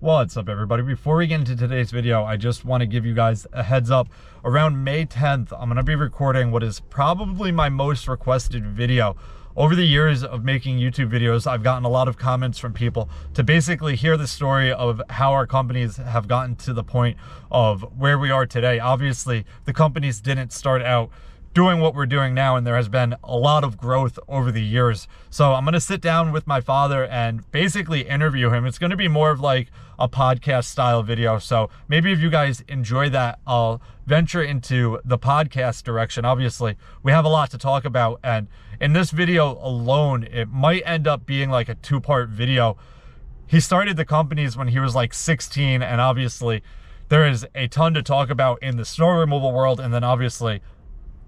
What's up, everybody? Before we get into today's video, I just want to give you guys a heads up. Around May 10th, I'm going to be recording what is probably my most requested video. Over the years of making YouTube videos, I've gotten a lot of comments from people to basically hear the story of how our companies have gotten to the point of where we are today. Obviously, the companies didn't start out doing what we're doing now, and there has been a lot of growth over the years. So I'm gonna sit down with my father and basically interview him. It's gonna be more of like a podcast style video. So maybe if you guys enjoy that, I'll venture into the podcast direction. Obviously, we have a lot to talk about, and in this video alone, it might end up being like a two-part video. He started the companies when he was like 16, and obviously there is a ton to talk about in the snow removal world, and then obviously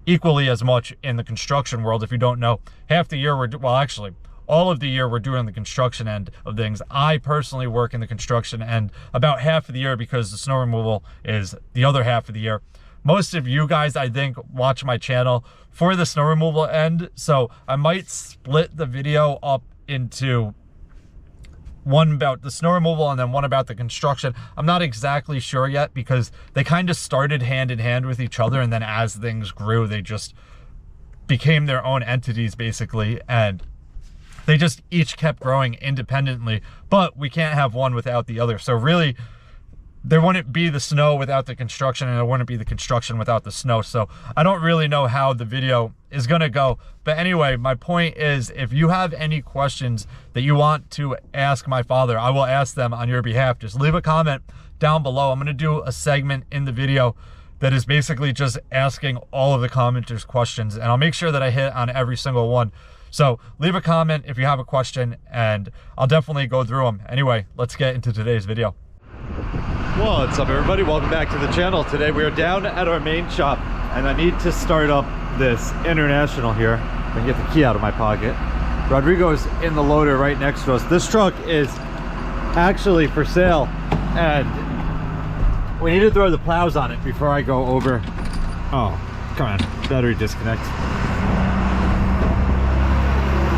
equally as much in the construction world. If you don't know, half the year actually all of the year we're doing the construction end of things. I personally work in the construction end about half of the year because the snow removal is the other half of the year. Most of you guys, I think, watch my channel for the snow removal end, so I might split the video up into one about the snow removal and then one about the construction. I'm not exactly sure yet because they kind of started hand in hand with each other, and then as things grew, they just became their own entities basically, and they just each kept growing independently, but we can't have one without the other. So really, there wouldn't be the snow without the construction, and there wouldn't be the construction without the snow. So I don't really know how the video is gonna go. But anyway, my point is, if you have any questions that you want to ask my father, I will ask them on your behalf. Just leave a comment down below. I'm gonna do a segment in the video that is basically just asking all of the commenters questions, and I'll make sure that I hit on every single one. So leave a comment if you have a question, and I'll definitely go through them. Anyway, let's get into today's video. What's up, everybody? Welcome back to the channel. Today we are down at our main shop, and I need to start up this International here. I can get the key out of my pocket. Rodrigo's in the loader right next to us. This truck is actually for sale, and we need to throw the plows on it before I go over. Oh, come on, battery disconnect.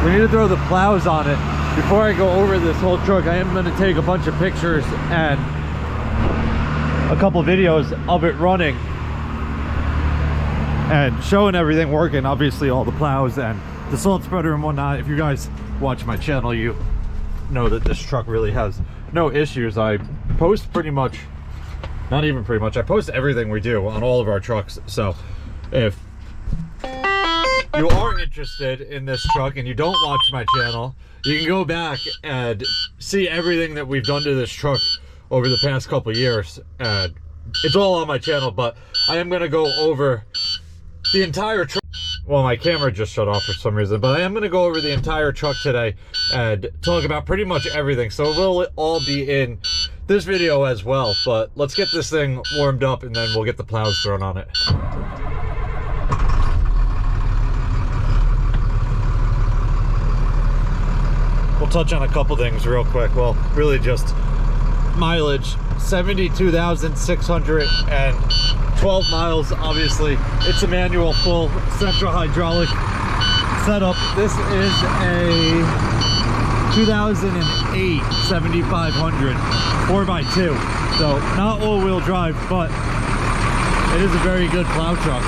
We need to throw the plows on it before I go over this whole truck. I am going to take a bunch of pictures and a couple videos of it running and showing everything working. Obviously all the plows and the salt spreader and whatnot. If you guys watch my channel, you know that this truck really has no issues. I post pretty much, not even pretty much, I post everything we do on all of our trucks. So if you are interested in this truck and you don't watch my channel, you can go back and see everything that we've done to this truck over the past couple years. And it's all on my channel, but I am going to go over the entire truck. Well, my camera just shut off for some reason, but I am going to go over the entire truck today and talk about pretty much everything. So it will all be in this video as well, but let's get this thing warmed up and then we'll get the plows thrown on it. We'll touch on a couple things real quick. Well, really just mileage, 72,612 miles. Obviously, it's a manual full central hydraulic setup. This is a 2008 7500 4x2. So not all-wheel drive, but it is a very good plow truck.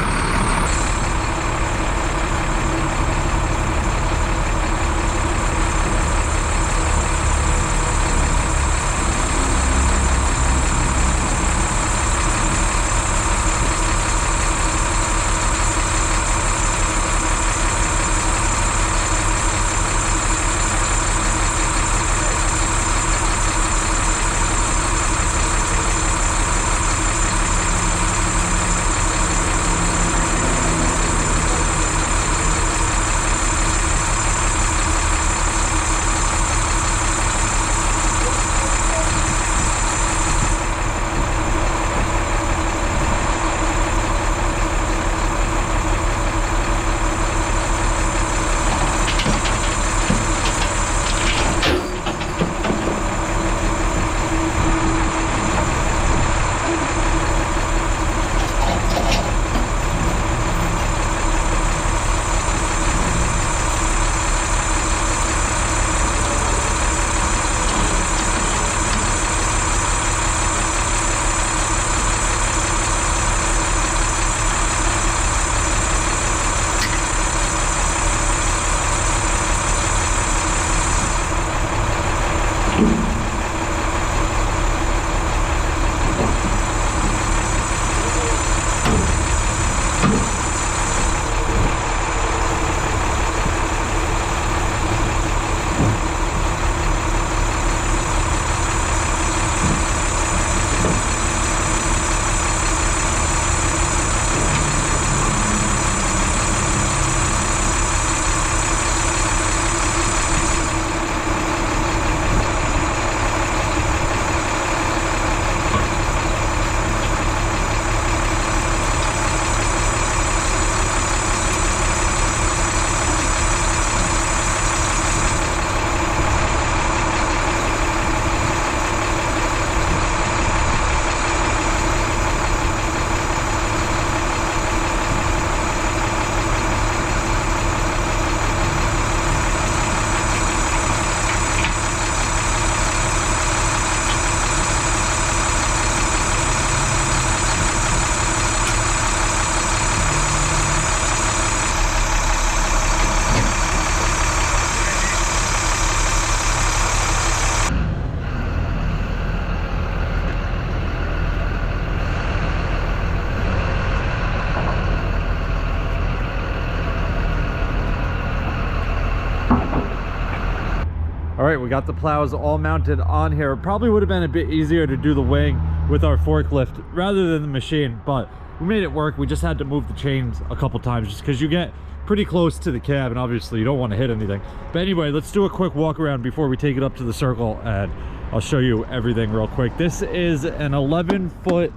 right, we got the plows all mounted on here. It probably would have been a bit easier to do the weighing with our forklift rather than the machine, but we made it work. We just had to move the chains a couple times just because you get pretty close to the cab and obviously you don't want to hit anything. But anyway, let's do a quick walk around before we take it up to the circle and I'll show you everything real quick. This is an 11-foot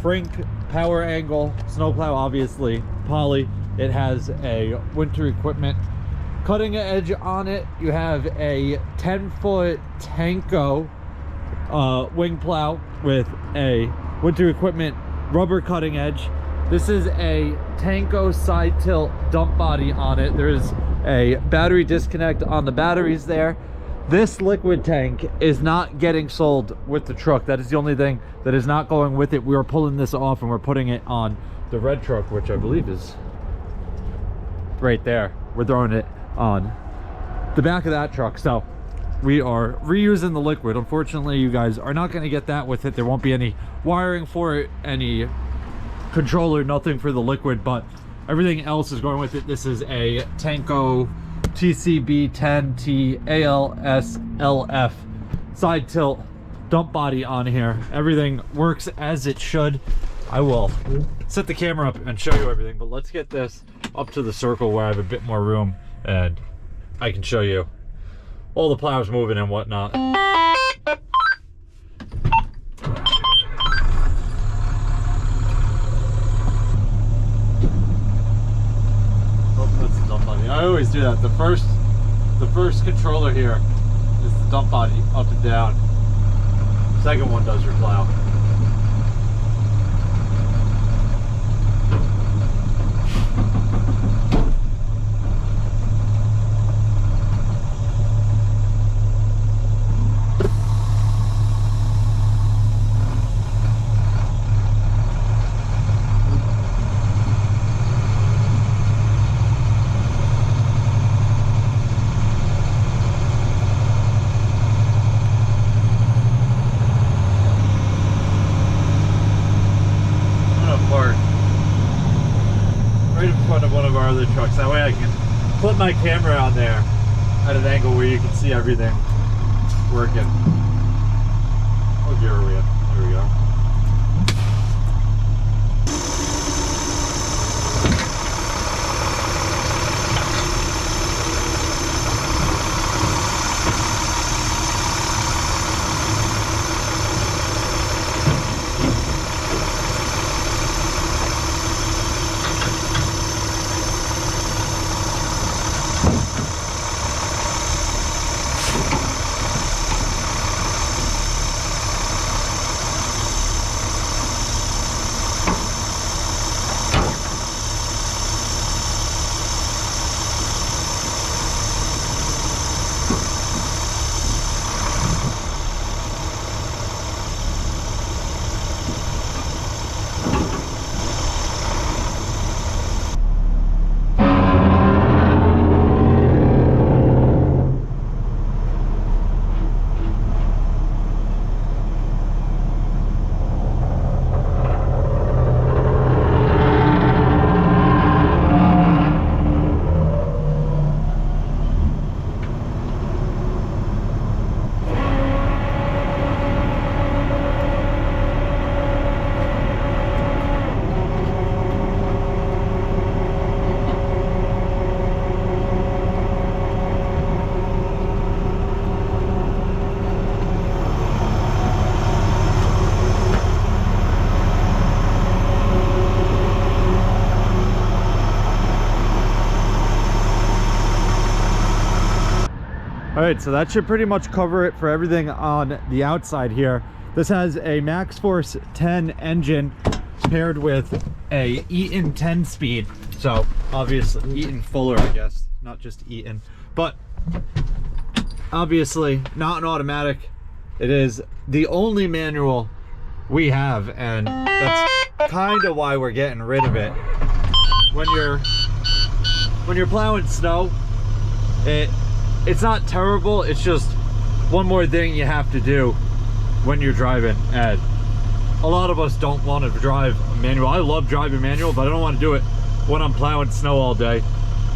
Frink power angle snowplow, obviously poly. It has a winter equipment cutting edge on it. You have a 10-foot Tanko wing plow with a winter equipment rubber cutting edge. This is a Tanko side tilt dump body on it. There's a battery disconnect on the batteries there. This liquid tank is not getting sold with the truck. That is the only thing that is not going with it. We are pulling this off and we're putting it on the red truck, which I believe is right there. We're throwing it on the back of that truck. So we are reusing the liquid. Unfortunately, you guys are not going to get that with it. There won't be any wiring for it, any controller, nothing for the liquid, but everything else is going with it. This is a Tanko TCB10T ALSLF side tilt dump body on here. Everything works as it should. I will set the camera up and show you everything, but let's get this up to the circle where I have a bit more room and I can show you all the plows moving and whatnot. I always do that. The first controller here is the dump body up and down. Second one does your plow. Trucks. That way I can put my camera on there at an angle where you can see everything working. What gear are we in? There we go. All right, so that should pretty much cover it for everything on the outside here. This has a Max Force 10 engine paired with a Eaton 10 speed. So obviously Eaton Fuller, I guess, not just Eaton, but obviously not an automatic. It is the only manual we have, and that's kind of why we're getting rid of it. When you're plowing snow, it's not terrible, it's just one more thing you have to do when you're driving, and a lot of us don't want to drive a manual. I love driving manual, but I don't want to do it when I'm plowing snow all day.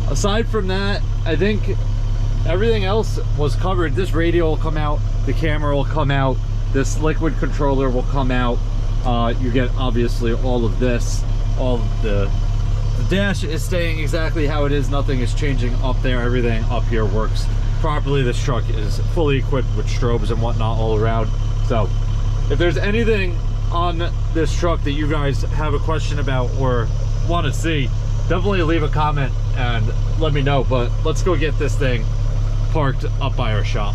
Aside from that, I think everything else was covered. This radio will come out, the camera will come out, this liquid controller will come out. You get obviously all of this, all of the dash is staying exactly how it is. Nothing is changing up there. Everything up here works properly. This truck is fully equipped with strobes and whatnot all around. So if there's anything on this truck that you guys have a question about or want to see, definitely leave a comment and let me know. But let's go get this thing parked up by our shop.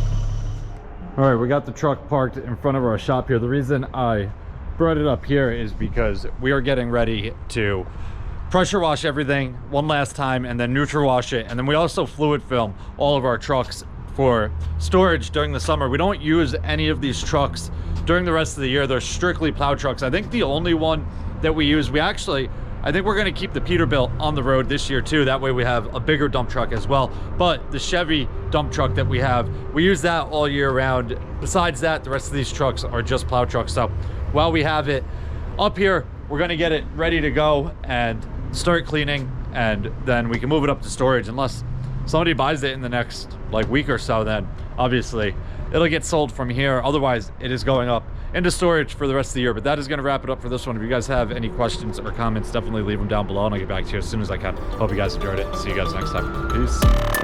All right, we got the truck parked in front of our shop here. The reason I brought it up here is because we are getting ready to pressure wash everything one last time and then neutral wash it, and then we also fluid film all of our trucks for storage during the summer. We don't use any of these trucks during the rest of the year. They're strictly plow trucks. I think the only one that we use, I think we're going to keep the Peterbilt on the road this year too. That way we have a bigger dump truck as well. But the Chevy dump truck that we have, we use that all year round. Besides that, the rest of these trucks are just plow trucks. So while we have it up here, we're going to get it ready to go and start cleaning, and then we can move it up to storage. Unless somebody buys it in the next like week or so, then obviously it'll get sold from here. Otherwise, it is going up into storage for the rest of the year. But that is going to wrap it up for this one. If you guys have any questions or comments, definitely leave them down below and I'll get back to you as soon as I can. Hope you guys enjoyed it. See you guys next time. Peace.